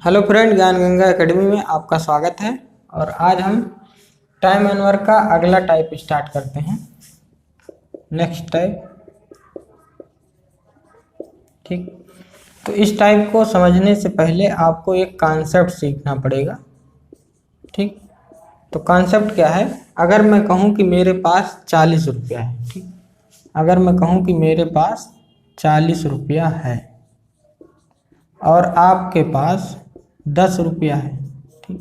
Hello friend, ज्ञान Ganga academy में आपका स्वागत है। और आज हम टाइम एनवर का अगला टाइप स्टार्ट करते हैं। Next type. ठीक, तो इस टाइप को समझने से पहले आपको एक कॉन्सेप्ट सीखना पड़ेगा। ठीक, तो कॉन्सेप्ट क्या है? अगर मैं कहूँ कि मेरे पास 40 रुपया है, ठीक, अगर मैं कहूँ कि मेरे पास 40 रुपया है और आपके पास 10 रुपया है, ठीक,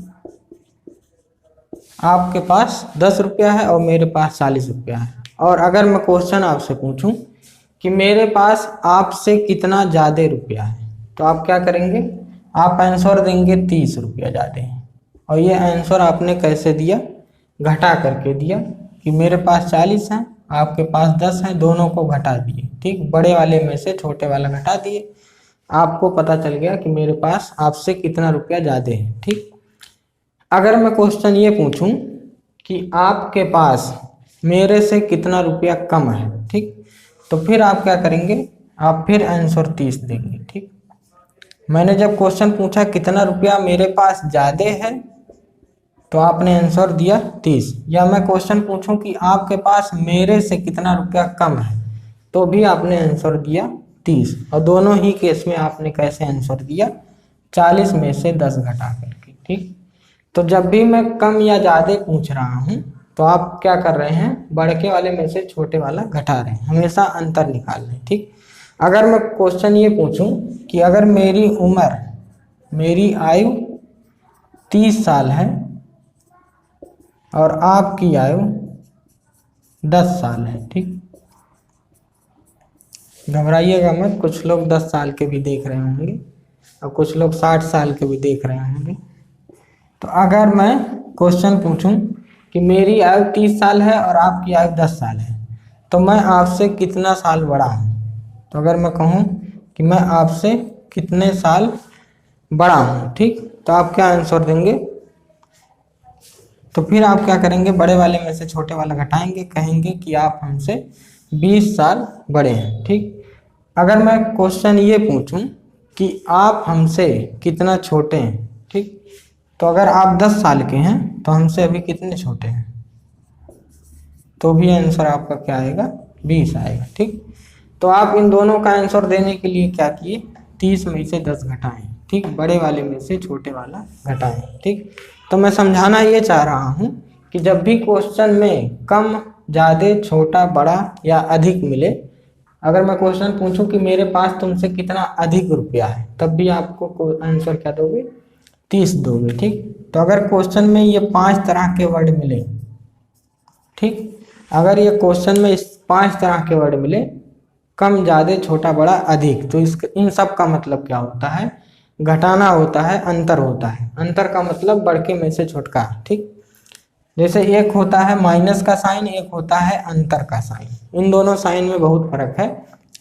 आपके पास 10 रुपया है और मेरे पास 40 रुपया है। और अगर मैं क्वेश्चन आपसे पूछूं कि मेरे पास आपसे कितना ज़्यादा रुपया है, तो आप क्या करेंगे? आप आंसर देंगे 30 रुपया ज़्यादा है। और ये आंसर आपने कैसे दिया? घटा करके दिया कि मेरे पास 40 है, आपके पास 10 है, दोनों को घटा दिए। ठीक, बड़े वाले में से छोटे वाला घटा दिए, आपको पता चल गया कि मेरे पास आपसे कितना रुपया ज़्यादा है। ठीक, अगर मैं क्वेश्चन ये पूछूं कि आपके पास मेरे से कितना रुपया कम है, ठीक, तो फिर आप क्या करेंगे? आप फिर आंसर 30 देंगे। ठीक, मैंने जब क्वेश्चन पूछा कितना रुपया मेरे पास ज़्यादा है, तो आपने आंसर दिया 30। या मैं क्वेश्चन पूछूं कि आपके पास मेरे से कितना रुपया कम है, तो भी आपने आंसर दिया 30। और दोनों ही केस में आपने कैसे आंसर दिया? 40 में से 10 घटा करके। ठीक, तो जब भी मैं कम या ज़्यादा पूछ रहा हूँ तो आप क्या कर रहे हैं? बड़के वाले में से छोटे वाला घटा रहे हैं, हमेशा अंतर निकाल रहे हैं। ठीक, अगर मैं क्वेश्चन ये पूछूं कि अगर मेरी उम्र, मेरी आयु 30 साल है और आपकी आयु 10 साल है, ठीक, घबराइएगा मत, कुछ लोग 10 साल के भी देख रहे होंगे और कुछ लोग 60 साल के भी देख रहे होंगे। तो अगर मैं क्वेश्चन पूछूं कि मेरी आयु 30 साल है और आपकी आयु 10 साल है, तो मैं आपसे कितना साल बड़ा हूं? तो अगर मैं कहूं कि मैं आपसे कितने साल बड़ा हूं, ठीक, तो आप क्या आंसर देंगे? तो फिर आप क्या करेंगे? बड़े वाले में से छोटे वाला घटाएंगे, कहेंगे कि आप हमसे 20 साल बड़े हैं। ठीक, अगर मैं क्वेश्चन ये पूछूं कि आप हमसे कितना छोटे हैं, ठीक, तो अगर आप 10 साल के हैं तो हमसे अभी कितने छोटे हैं, तो भी आंसर आपका क्या आएगा? 20 आएगा। ठीक, तो आप इन दोनों का आंसर देने के लिए क्या किए? 30 में से 10 घटाएं। ठीक, बड़े वाले में से छोटे वाला घटाएं। ठीक, तो मैं समझाना ये चाह रहा हूँ कि जब भी क्वेश्चन में कम, ज़्यादा, छोटा, बड़ा या अधिक मिले, अगर मैं क्वेश्चन पूछूं कि मेरे पास तुमसे कितना अधिक रुपया है, तब भी आपको आंसर क्या दोगे? 30 दोगे। ठीक, तो अगर क्वेश्चन में ये 5 तरह के वर्ड मिले, ठीक, अगर ये क्वेश्चन में इस 5 तरह के वर्ड मिले, कम, ज़्यादा, छोटा, बड़ा, अधिक, तो इन सब का मतलब क्या होता है? घटाना होता है, अंतर होता है। अंतर का मतलब बड़के में से छोटका। ठीक, जैसे एक होता है माइनस का साइन, एक होता है अंतर का साइन। इन दोनों साइन में बहुत फर्क है।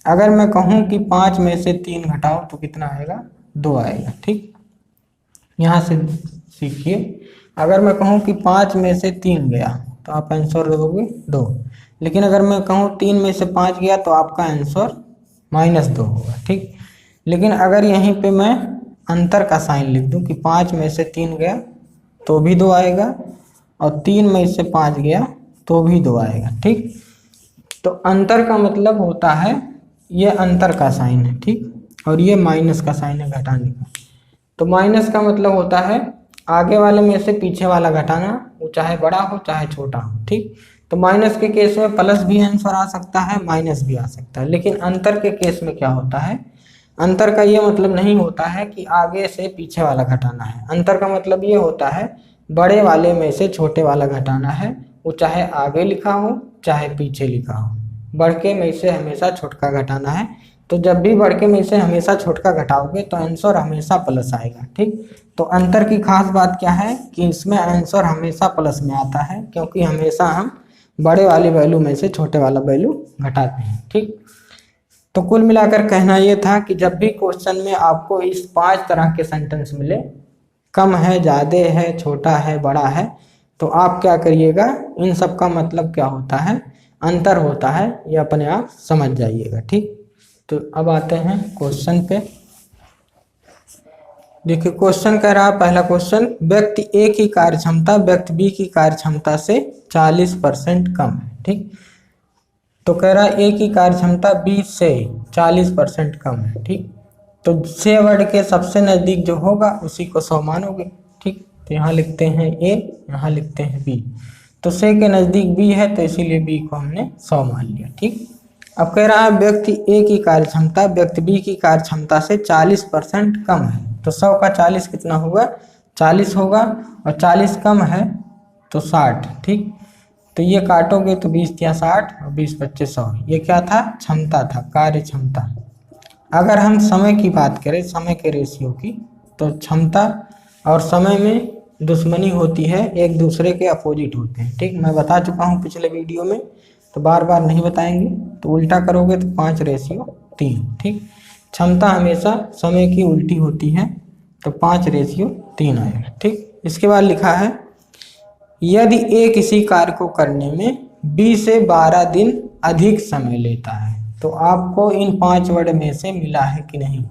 अगर मैं कहूँ कि 5 में से 3 घटाओ तो कितना आएगा? 2 आएगा। ठीक, यहाँ से सीखिए। अगर मैं कहूँ कि 5 में से 3 गया तो आप आंसर दोगे 2। लेकिन अगर मैं कहूँ 3 में से 5 गया तो आपका आंसर -2 होगा। ठीक, लेकिन अगर यहीं पे मैं अंतर का साइन लिख दूं कि 5 में से 3 गया तो भी 2 आएगा और 3 में से 5 गया तो भी 2 आएगा। ठीक, तो अंतर का मतलब होता है, ये अंतर का साइन है, ठीक, और ये माइनस का साइन है, घटाने का। तो माइनस का मतलब होता है आगे वाले में से पीछे वाला घटाना, वो चाहे बड़ा हो चाहे छोटा हो। ठीक, तो माइनस के केस में प्लस भी आंसर आ सकता है, माइनस भी आ सकता है। लेकिन अंतर के केस में क्या होता है? अंतर का ये मतलब नहीं होता है कि आगे से पीछे वाला घटाना है। अंतर का मतलब ये होता है बड़े वाले में से छोटे वाला घटाना है, वो चाहे आगे लिखा हो चाहे पीछे लिखा हो। बड़के में से हमेशा छोटका घटाना है। तो जब भी बड़के में से हमेशा छोटका घटाओगे तो आंसर हमेशा प्लस आएगा। ठीक, तो अंतर की खास बात क्या है कि इसमें आंसर हमेशा प्लस में आता है, क्योंकि हमेशा हम बड़े वाली वैल्यू में से छोटे वाला वैल्यू घटाते हैं। ठीक, तो कुल मिलाकर कहना ये था कि जब भी क्वेश्चन में आपको इस 5 तरह के सेंटेंस मिले, कम है, ज़्यादा है, छोटा है, बड़ा है, तो आप क्या करिएगा? इन सब का मतलब क्या होता है, अंतर होता है, ये अपने आप समझ जाइएगा। ठीक, तो अब आते हैं क्वेश्चन पे। देखिए क्वेश्चन कह रहा है, पहला क्वेश्चन, व्यक्ति ए की कार्य क्षमता व्यक्ति बी की कार्य क्षमता से 40% कम है। ठीक, तो कह रहा है ए की कार्य क्षमता बी से 40% कम है। ठीक, तो से वर्ड के सबसे नजदीक जो होगा उसी को 100 मानोगे। ठीक, तो यहाँ लिखते हैं ए, यहाँ लिखते हैं बी, तो से के नजदीक बी है तो इसीलिए बी को हमने 100 मान लिया। ठीक, अब कह रहा है व्यक्ति ए की कार्य क्षमता व्यक्ति बी की कार्य क्षमता से 40% कम है, तो 100 का 40 कितना होगा, 40 होगा, और 40 कम है तो 60। ठीक, तो ये काटोगे तो 20 या 60 और 20 25 100, ये क्या था, क्षमता था, कार्य क्षमता। अगर हम समय की बात करें, समय के रेशियो की, तो क्षमता और समय में दुश्मनी होती है, एक दूसरे के अपोजिट होते हैं। ठीक, मैं बता चुका हूँ पिछले वीडियो में, तो बार बार नहीं बताएंगे, तो उल्टा करोगे तो 5:3। ठीक, क्षमता हमेशा समय की उल्टी होती है, तो 5:3 आएगा। ठीक, इसके बाद लिखा है यदि ए किसी कार्य को करने में बी से 12 दिन अधिक समय लेता है, तो आपको इन 5 वर्ड में से मिला है कि नहीं।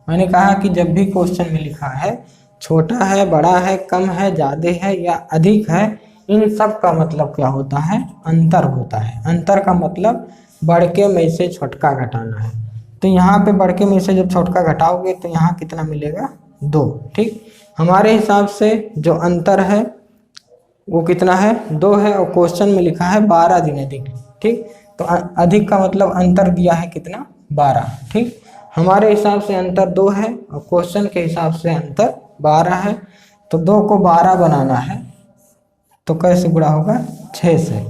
मैंने कहा कि जब भी क्वेश्चन में लिखा है छोटा है, बड़ा है, कम है, ज़्यादा है या अधिक है, इन सब का मतलब क्या होता है, अंतर होता है। अंतर का मतलब बड़के में से छोटका घटाना है। तो यहाँ पे बड़के में से जब छोटका घटाओगे तो यहाँ कितना मिलेगा, 2। ठीक, हमारे हिसाब से जो अंतर है वो कितना है, 2 है, और क्वेश्चन में लिखा है 12 दिन अधिक। ठीक, तो अधिक का मतलब अंतर दिया है कितना, 12। ठीक, हमारे हिसाब से अंतर 2 है और क्वेश्चन के हिसाब से अंतर 12 है, तो 2 को 12 बनाना है तो कैसे गुणा होगा, 6 से।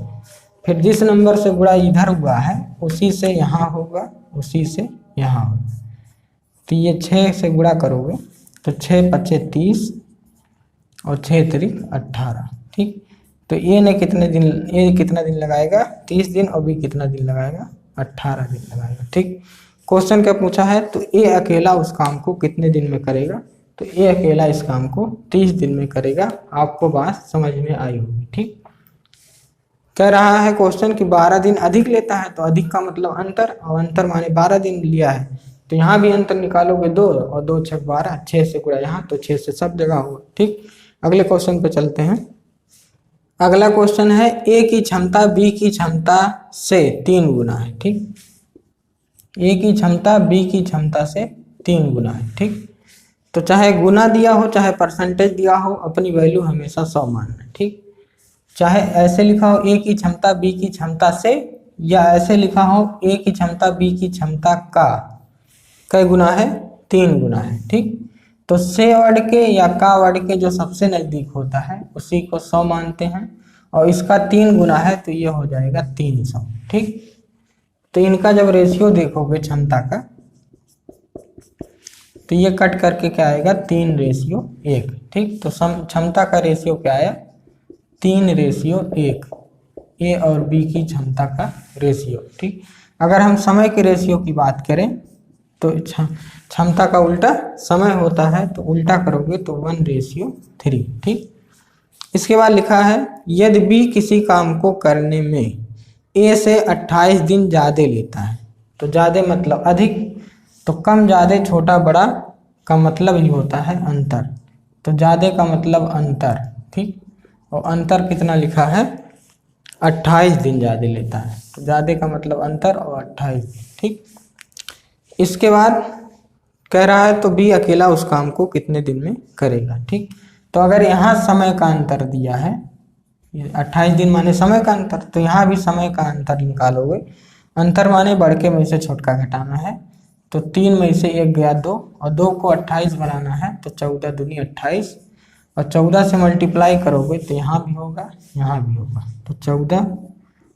फिर जिस नंबर से गुणा इधर हुआ है उसी से यहाँ होगा, उसी से यहाँ होगा, तो ये 6 से गुणा करोगे तो 6 × 5 = 30 और 6 × 18। ठीक, तो ए ने कितने दिन, ए कितना दिन लगाएगा, 30 दिन, और बी कितना दिन लगाएगा, 18 दिन लगाएगा। ठीक, क्वेश्चन क्या पूछा है, तो ए अकेला उस काम को कितने दिन में करेगा, तो ए अकेला इस काम को 30 दिन में करेगा। आपको बात समझ में आई होगी। ठीक, कह रहा है क्वेश्चन कि 12 दिन अधिक लेता है, तो अधिक का मतलब अंतर, और अंतर माने 12 दिन लिया है, तो यहाँ भी अंतर निकालोगे 2 और 2 × 6 = 12, 6 से गुणा यहाँ, तो 6 से सब जगह होगा। ठीक, अगले क्वेश्चन पे चलते हैं। अगला क्वेश्चन है ए की क्षमता बी की क्षमता से 3 गुना है। ठीक, ए की क्षमता बी की क्षमता से 3 गुना है। ठीक, तो चाहे गुना दिया हो चाहे परसेंटेज दिया हो, अपनी वैल्यू हमेशा 100 मानना है। ठीक, चाहे ऐसे लिखा हो ए की क्षमता बी की क्षमता से, या ऐसे लिखा हो ए की क्षमता बी की क्षमता का कई गुना है, 3 गुना है। ठीक, तो से वर्ड के या का वर्ड के जो सबसे नज़दीक होता है उसी को 100 मानते हैं, और इसका 3 गुना है तो ये हो जाएगा 300। ठीक, तो इनका जब रेशियो देखोगे क्षमता का, तो ये कट करके क्या आएगा, 3:1। ठीक, तो क्षमता का रेशियो क्या आया, 3:1, ए और बी की क्षमता का रेशियो। ठीक, अगर हम समय के रेशियो की बात करें तो क्षमता का उल्टा समय होता है, तो उल्टा करोगे तो 1:3। ठीक, इसके बाद लिखा है यदि बी किसी काम को करने में ए से 28 दिन ज़्यादा लेता है, तो ज़्यादा मतलब अधिक, तो कम ज़्यादा छोटा बड़ा का मतलब ही होता है अंतर, तो ज़्यादा का मतलब अंतर। ठीक, और अंतर कितना लिखा है, 28 दिन ज़्यादा लेता है, तो ज़्यादा का मतलब अंतर और 28 दिन। ठीक, इसके बाद कह रहा है तो बी अकेला उस काम को कितने दिन में करेगा। ठीक, तो अगर यहाँ समय का अंतर दिया है, 28 दिन माने समय का अंतर, तो यहाँ भी समय का अंतर निकालोगे। अंतर माने बड़के में से छोटका घटाना है, तो 3 में से 1 गया 2, और 2 को 28 बनाना है, तो 14 दूनी 28, और 14 से मल्टीप्लाई करोगे तो यहाँ भी होगा यहाँ भी होगा, तो 14,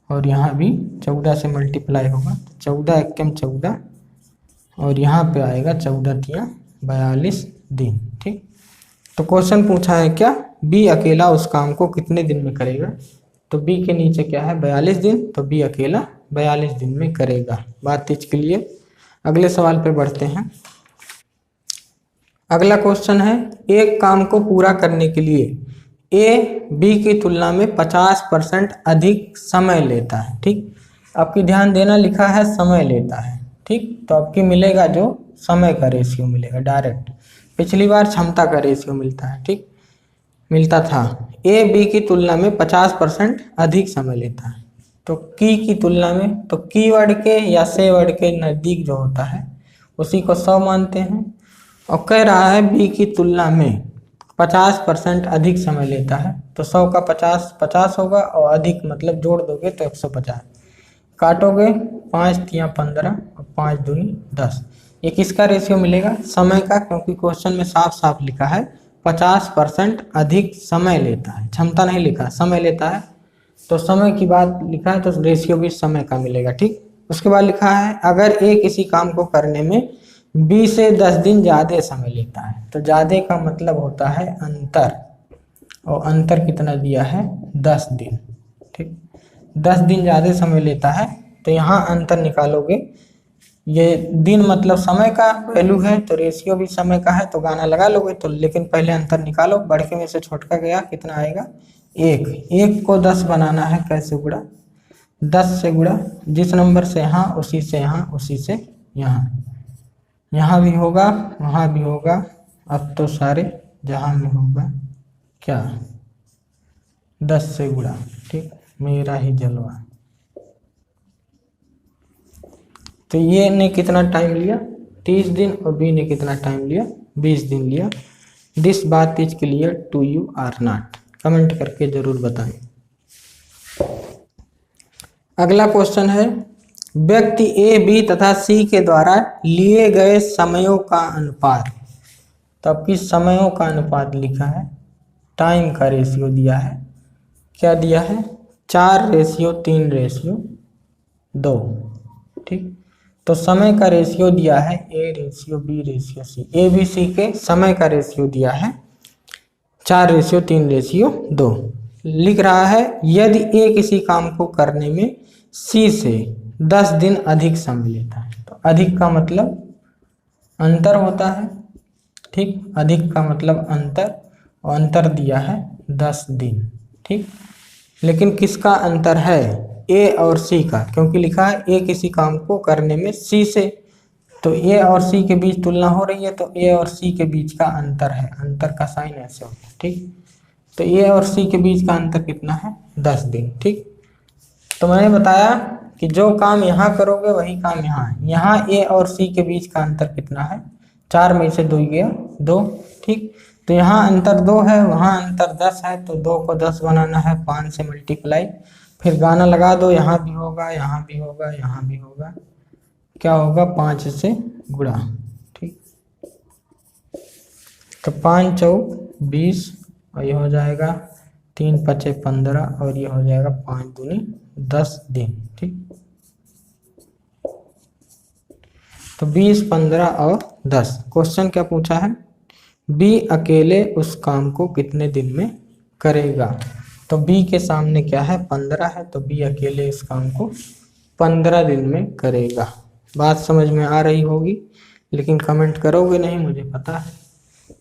और यहाँ भी 14 से मल्टीप्लाई होगा, तो 14 × 1 = 14, और यहाँ पे आएगा 14 × 42 दिन। ठीक, तो क्वेश्चन पूछा है क्या, बी अकेला उस काम को कितने दिन में करेगा, तो बी के नीचे क्या है, 42 दिन, तो बी अकेला 42 दिन में करेगा। बात इसके लिए अगले सवाल पे बढ़ते हैं। अगला क्वेश्चन है एक काम को पूरा करने के लिए ए बी की तुलना में 50% अधिक समय लेता है। ठीक, आपकी ध्यान देना, लिखा है समय लेता है। ठीक, तो आपकी मिलेगा जो समय का रेशियो मिलेगा डायरेक्ट। पिछली बार क्षमता का रेशियो मिलता है, ठीक, मिलता था। ए बी की तुलना में 50% अधिक समय लेता है। तो की तुलना में, तो कीवर्ड के या से वर्ड के नज़दीक जो होता है उसी को 100 मानते हैं। और कह रहा है बी की तुलना में 50% अधिक समय लेता है, तो 100 का 50 होगा और अधिक मतलब जोड़ दोगे तो 150। काटोगे 5 तिया 15 और 5 दूनी 10। ये किसका रेशियो मिलेगा? समय का, क्योंकि क्वेश्चन में साफ साफ लिखा है 50% अधिक समय लेता है, क्षमता नहीं लिखा, समय लेता है। तो समय की बात लिखा है तो रेशियो भी समय का मिलेगा, ठीक। उसके बाद लिखा है अगर ए किसी काम को करने में 20 से 10 दिन ज़्यादा समय लेता है, तो ज़्यादा का मतलब होता है अंतर, और अंतर कितना दिया है? 10 दिन, ठीक। 10 दिन ज़्यादा समय लेता है, तो यहाँ अंतर निकालोगे। ये दिन मतलब समय का वैल्यू है, तो रेशियो भी समय का है, तो गाना लगा लोगे। तो लेकिन पहले अंतर निकालो, बड़के में से छोटका गया, कितना आएगा? 1। 1 को 10 बनाना है, कैसे गुड़ा? 10 से गुड़ा, जिस नंबर से यहाँ उसी से यहाँ उसी से यहाँ, यहाँ भी होगा वहाँ भी होगा, अब तो सारे जहाँ में होगा क्या? 10 से गुड़ा, ठीक, मेरा ही जलवा। तो ये ने कितना टाइम लिया? 30 दिन, और बी ने कितना टाइम लिया? 20 दिन लिया। दिस बात is clear to you or not? Comment करके जरूर बताएं। अगला क्वेश्चन है व्यक्ति ए बी तथा सी के द्वारा लिए गए समयों का अनुपात। तो अब किस समयों का अनुपात लिखा है? टाइम का रेशियो दिया है। क्या दिया है? 4:3:2, ठीक। तो समय का रेशियो दिया है A ratio B ratio C, A B C के समय का रेशियो दिया है 4:3:2। लिख रहा है यदि ए किसी काम को करने में सी से 10 दिन अधिक समय लेता है, तो अधिक का मतलब अंतर होता है, ठीक। अधिक का मतलब अंतर, और अंतर दिया है 10 दिन, ठीक। लेकिन किसका अंतर है? ए और सी का, क्योंकि लिखा है ए किसी काम को करने में सी से, तो ए और सी के बीच तुलना हो रही है, तो ए और सी के बीच का अंतर है, अंतर का साइन ऐसे होता है, ठीक। तो ए और सी के बीच का अंतर कितना है? 10 दिन, ठीक। तो मैंने बताया कि जो काम यहाँ करोगे वही काम यहाँ है। यहाँ ए और सी के बीच का अंतर कितना है? 4 में से 2 गया 2, ठीक। तो यहाँ अंतर 2 है, वहाँ अंतर 10 है, तो 2 को 10 बनाना है, 5 से मल्टीप्लाई, फिर गाना लगा दो, यहाँ भी होगा यहाँ भी होगा यहाँ भी होगा, क्या होगा? 5 से गुणा, ठीक। तो 5 चौक 20, और ये हो जाएगा 3 पचे 15, और ये हो जाएगा 5 दूनी 10 दिन, ठीक। तो 20, 15 और 10। क्वेश्चन क्या पूछा है? बी अकेले उस काम को कितने दिन में करेगा? तो बी के सामने क्या है? 15 है, तो बी अकेले इस काम को 15 दिन में करेगा। बात समझ में आ रही होगी, लेकिन कमेंट करोगे नहीं, मुझे पता है।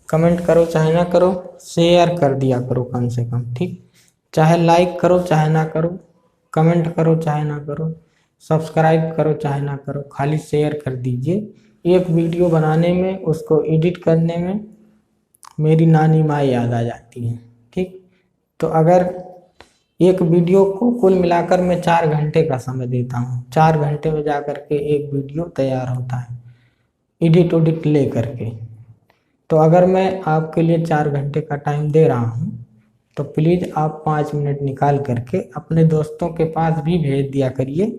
कमेंट करो चाहे ना करो, शेयर कर दिया करो कम से कम, ठीक। चाहे लाइक करो चाहे ना करो, कमेंट करो चाहे ना करो, सब्सक्राइब करो चाहे ना करो, खाली शेयर कर दीजिए। एक वीडियो बनाने में, उसको एडिट करने में मेरी नानी माँ याद आ जाती है, ठीक। तो अगर एक वीडियो को कुल मिलाकर मैं 4 घंटे का समय देता हूँ, 4 घंटे में जा कर के एक वीडियो तैयार होता है एडिट ले करके। तो अगर मैं आपके लिए 4 घंटे का टाइम दे रहा हूँ, तो प्लीज़ आप 5 मिनट निकाल करके अपने दोस्तों के पास भी भेज दिया करिए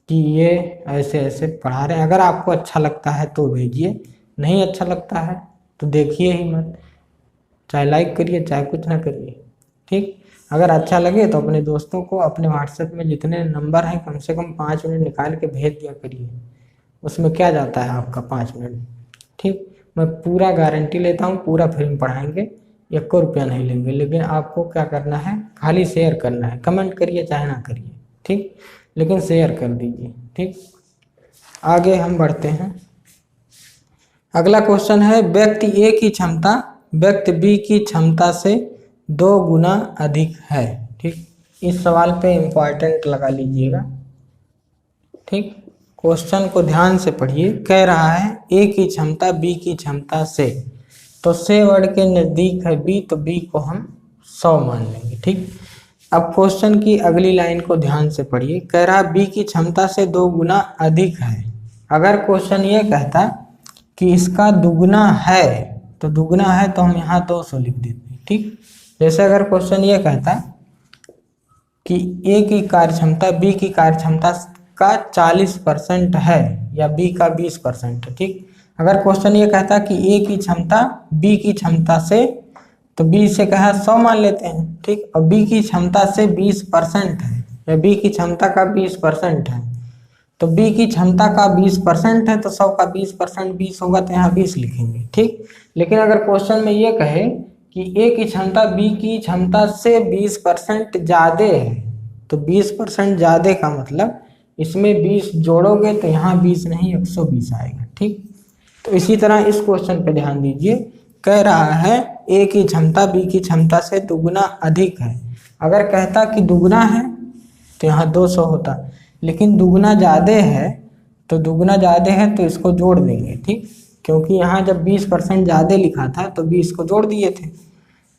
कि ये ऐसे ऐसे पढ़ा रहे हैं। अगर आपको अच्छा लगता है तो भेजिए, नहीं अच्छा लगता है तो देखिए ही मत, चाहे लाइक करिए चाहे कुछ ना करिए, ठीक। अगर अच्छा लगे तो अपने दोस्तों को अपने व्हाट्सएप में जितने नंबर हैं कम से कम 5 मिनट निकाल के भेज दिया करिए। उसमें क्या जाता है आपका 5 मिनट, ठीक। मैं पूरा गारंटी लेता हूँ, पूरा फिल्म पढ़ाएंगे, 1 रुपया नहीं लेंगे। लेकिन आपको क्या करना है? खाली शेयर करना है, कमेंट करिए चाहे ना करिए, ठीक, लेकिन शेयर कर दीजिए, ठीक। आगे हम बढ़ते हैं। अगला क्वेश्चन है व्यक्ति ए की क्षमता व्यक्ति बी की क्षमता से 2 गुना अधिक है, ठीक। इस सवाल पे इम्पॉर्टेंट लगा लीजिएगा, ठीक। क्वेश्चन को ध्यान से पढ़िए। कह रहा है ए की क्षमता बी की क्षमता से तो से वर्ड के नज़दीक है बी, तो बी को हम 100 मान लेंगे। ठीक, अब क्वेश्चन की अगली लाइन को ध्यान से पढ़िए। कह रहा बी की क्षमता से 2 गुना अधिक है। अगर क्वेश्चन ये कहता कि इसका दुगना है, तो दुगना है तो हम यहाँ 200 लिख देते। ठीक, जैसे अगर क्वेश्चन ये कहता कि ए की कार्यक्षमता बी की कार्यक्षमता का 40% है या बी का 20% है। ठीक, अगर क्वेश्चन ये कहता कि ए की क्षमता बी की क्षमता से, तो बी से कहा 100 मान लेते हैं। ठीक, और बी की क्षमता से 20% है या बी की क्षमता का 20% है, तो बी की क्षमता का 20% है तो 100 का 20% 20 होगा, तो यहाँ 20 लिखेंगे। ठीक, लेकिन अगर क्वेश्चन में ये कहे कि ए की क्षमता बी की क्षमता से 20% ज़्यादा है, तो 20% ज़्यादा का मतलब इसमें 20 जोड़ोगे तो यहाँ 20 नहीं 120 आएगा। ठीक, तो इसी तरह इस क्वेश्चन पे ध्यान दीजिए। कह रहा है ए की क्षमता बी की क्षमता से दुगुना अधिक है। अगर कहता कि दुगुना है तो यहाँ 200 होता, लेकिन दुगुना ज़्यादा है, तो दुगुना ज़्यादा है तो इसको जोड़ देंगे। ठीक, क्योंकि यहाँ जब 20% ज़्यादा लिखा था तो 20 को जोड़ दिए थे,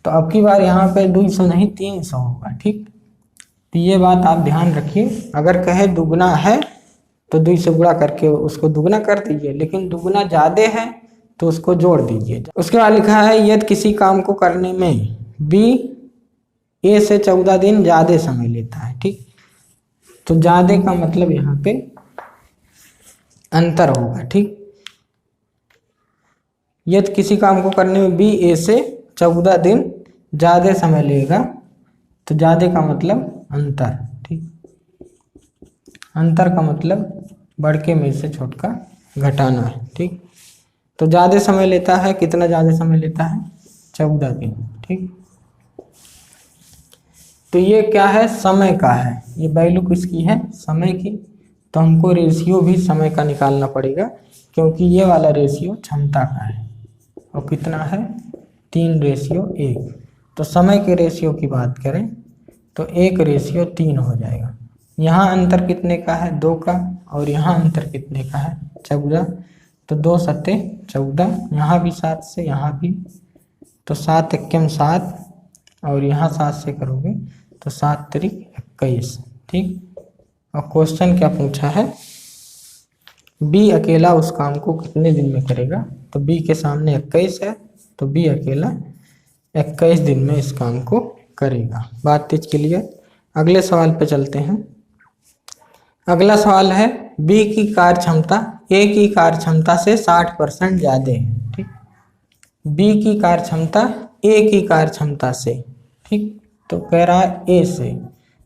तो अब की बार यहाँ पे 200 नहीं 300 होगा। ठीक, तो ये बात आप ध्यान रखिए। अगर कहे दुगुना है तो 2 से गुणा करके उसको दुगना कर दीजिए, लेकिन दुगुना ज़्यादा है तो उसको जोड़ दीजिए। उसके बाद लिखा है यदि किसी काम को करने में बी ए से 14 दिन ज़्यादा समय लेता है। ठीक, तो ज़्यादा का मतलब यहाँ पे अंतर होगा। ठीक, यदि किसी काम को करने में बी ए से 14 दिन ज़्यादा समय लेगा, तो ज़्यादा का मतलब अंतर। ठीक, अंतर का मतलब बढ़के में से छोटका घटाना है। ठीक, तो ज़्यादा समय लेता है, कितना ज़्यादा समय लेता है 14 दिन। ठीक, तो ये क्या है, समय का है, ये वैल्यू किसकी है, समय की। तो हमको रेशियो भी समय का निकालना पड़ेगा, क्योंकि ये वाला रेशियो क्षमता का है और कितना है 3:1। तो समय के रेशियो की बात करें तो 1:3 हो जाएगा। यहाँ अंतर कितने का है 2 का, और यहाँ अंतर कितने का है 14, तो 2 सत्ते 14, यहाँ भी 7 से यहाँ भी, तो 7 एकम 7, और यहाँ 7 से करोगे तो 7 त्रिक 21। ठीक, और क्वेश्चन क्या पूछा है, बी अकेला उस काम को कितने दिन में करेगा। तो बी के सामने 21 है, तो बी अकेला 21 दिन में इस काम को करेगा। बात तेज के लिए अगले सवाल पे चलते हैं। अगला सवाल है बी की कार्य क्षमता ए की कार्य क्षमता से 60% ज़्यादा है। ठीक, बी की कार्य क्षमता ए की कार्य क्षमता से। ठीक, तो कह रहा है ए से,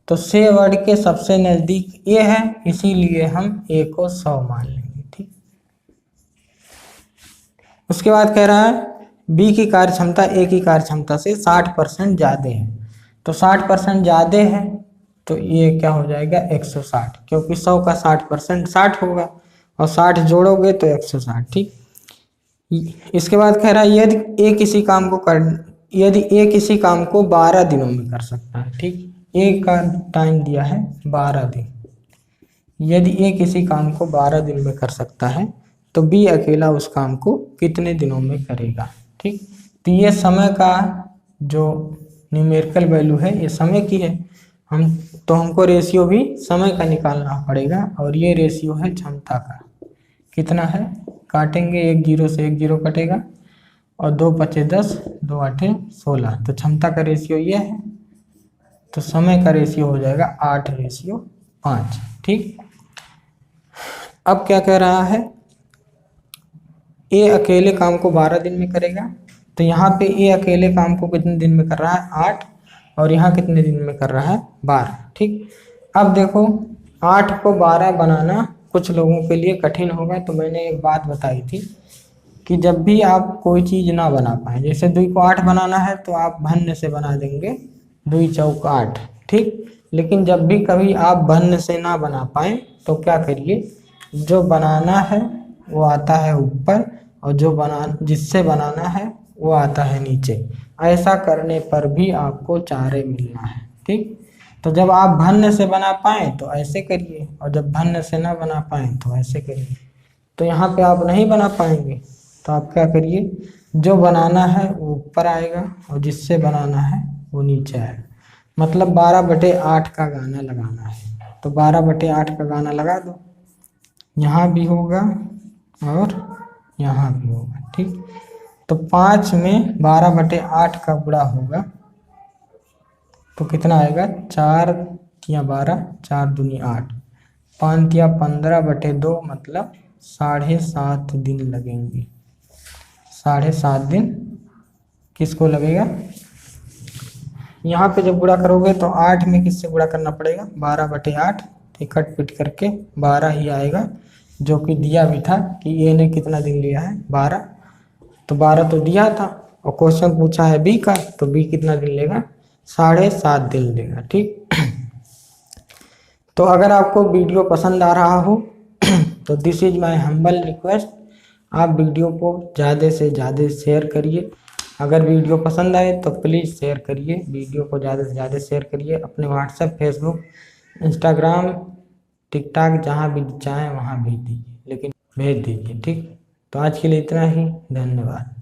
तो से वर्ड के सबसे नज़दीक ए है, इसीलिए हम ए को 100 मान लेंगे। ठीक, उसके बाद कह रहा है बी की कार्य क्षमता ए की कार्य क्षमता से 60% ज़्यादा है। तो 60% ज़्यादा है तो ये क्या हो जाएगा 160, क्योंकि 100 का 60% 60 होगा, और 60 जोड़ोगे तो 160। ठीक, इसके बाद कह रहा है यदि ए किसी काम को 12 दिनों में कर सकता है। ठीक, ए का टाइम दिया है 12 दिन। यदि ए किसी काम को 12 दिन में कर सकता है, तो बी अकेला उस काम को कितने दिनों में करेगा। ठीक, तो ये समय का जो न्यूमेरिकल वैल्यू है ये समय की है, हमको रेशियो भी समय का निकालना पड़ेगा, और ये रेशियो है क्षमता का। कितना है, काटेंगे 1 0 से 1 0 कटेगा, और 2 5 10, 2 8 16, तो क्षमता का रेशियो ये है, तो समय का रेशियो हो जाएगा 8:5। ठीक, अब क्या कह रहा है, ए अकेले काम को 12 दिन में करेगा, तो यहाँ पे ए अकेले काम को कितने दिन में कर रहा है 8, और यहाँ कितने दिन में कर रहा है 12। ठीक, अब देखो 8 को 12 बनाना कुछ लोगों के लिए कठिन होगा, तो मैंने एक बात बताई थी कि जब भी आप कोई चीज़ ना बना पाए, जैसे 2 को 8 बनाना है तो आप भन्न से बना देंगे 2 चौक 8। ठीक, लेकिन जब भी कभी आप भन्न से ना बना पाए तो क्या करिए, जो बनाना है वो आता है ऊपर, और जिससे बनाना है वो आता है नीचे। ऐसा करने पर भी आपको 4 मिलना है। ठीक, तो जब आप भन्न से बना पाएँ तो ऐसे करिए, और जब भन्न से ना बना पाएँ तो ऐसे करिए। तो यहाँ पे आप नहीं बना पाएंगे, तो आप क्या करिए, जो बनाना है वो ऊपर आएगा और जिससे बनाना है वो नीचे आएगा। मतलब 12/8 का गाना लगाना है, तो 12/8 का गाना लगा दो, यहाँ भी होगा और यहाँ भी होगा, ठीक। तो 5 में 12/8 का गुणा होगा तो कितना आएगा, 4 या 12, 4 दूनी 8, 5 या 15/2, मतलब 7.5 दिन लगेंगे। 7.5 दिन किसको लगेगा। यहाँ पे जब गुणा करोगे तो 8 में किससे गुणा करना पड़ेगा, 12/8, कट पिट करके 12 ही आएगा, जो कि दिया भी था कि ए ने कितना दिन लिया है, 12। तो 12 तो दिया था और क्वेश्चन पूछा है बी का, तो बी कितना दिन लेगा, 7.5 दिन लेगा, ठीक। तो अगर आपको वीडियो पसंद आ रहा हो तो this is my humble request, आप वीडियो को ज़्यादा से ज़्यादा शेयर करिए। अगर वीडियो पसंद आए तो प्लीज़ शेयर करिए, वीडियो को ज़्यादा से ज़्यादा शेयर करिए, अपने व्हाट्सएप, फेसबुक, इंस्टाग्राम, टिकटॉक जहाँ भी चाहें वहाँ भेज दीजिए, लेकिन भेज दीजिए, ठीक। तो आज के लिए इतना ही, धन्यवाद।